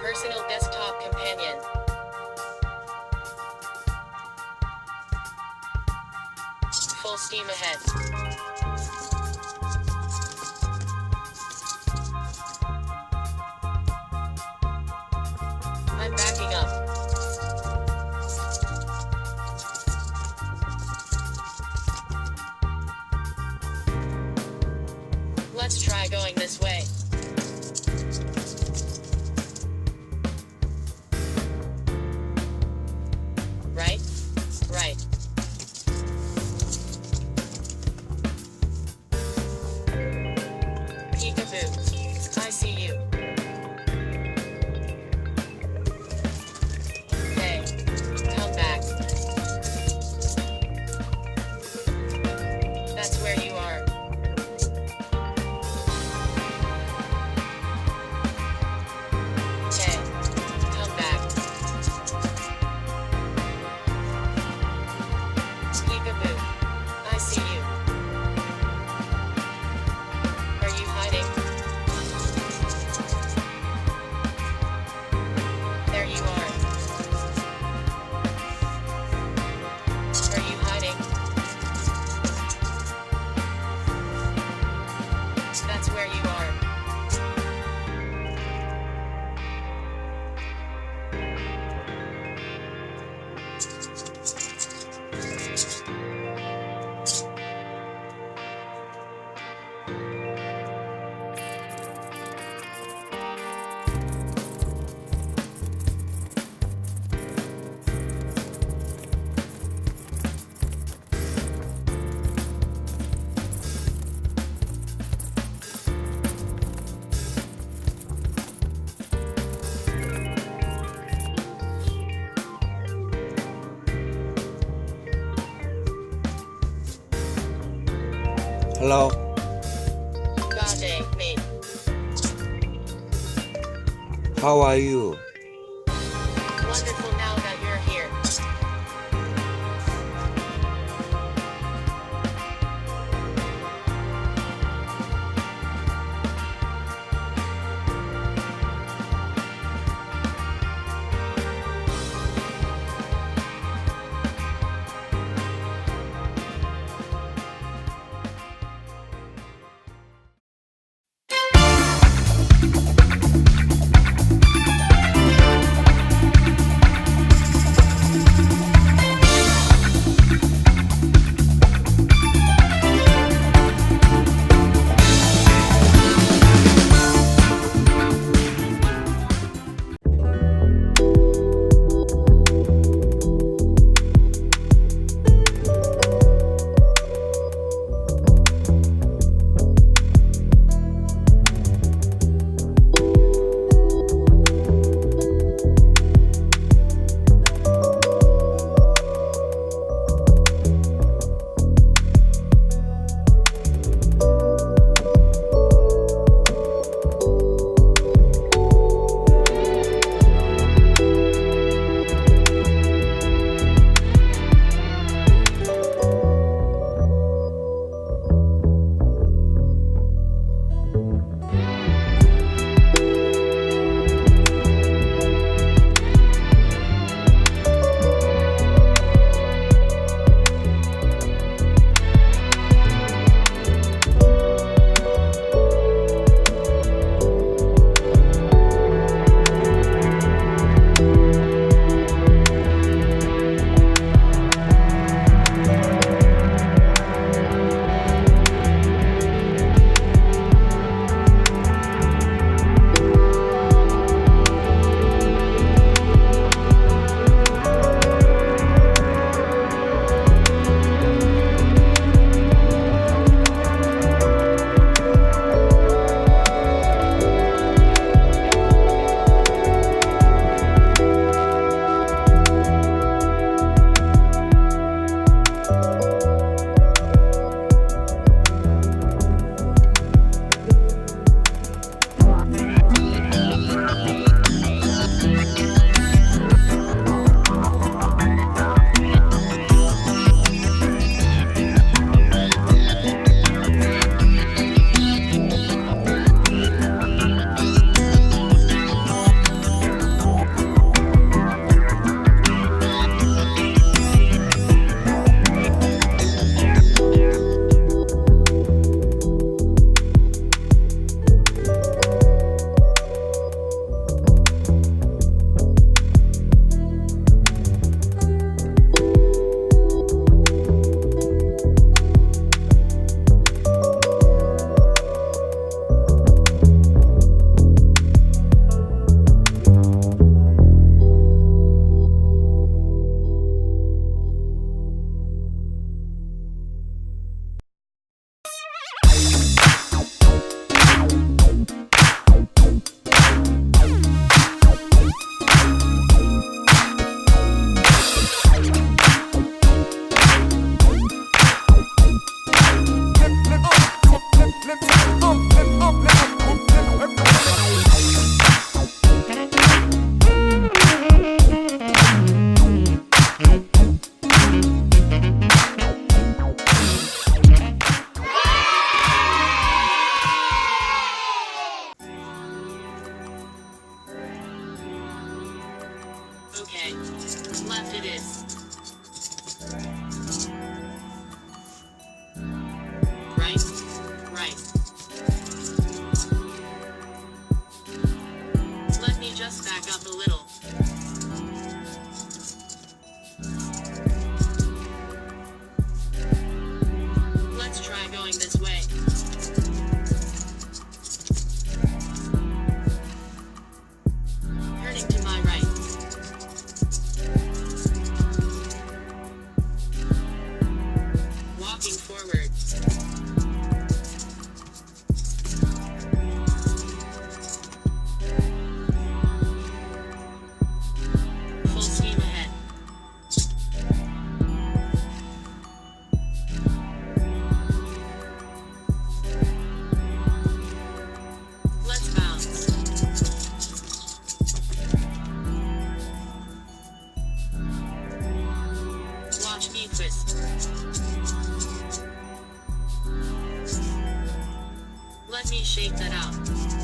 Personal desktop companion. Full steam ahead. I'm backing up. Let's try going this way. Right? Right. Peekaboo. I see you. Hey, come back. That's where you are. Hey, come back. Peekaboo. I see you. Are you hiding? There you are. Are you hiding? That's where you are. Hello. God dang me. How are you? Wonderful now that you're here. Left it is. Right. Right. Let me just back up a little. Let's try going this way. Turning to my right. Walking forward. Full steam ahead. Let's bounce. Watch me twist. Let me shake that out.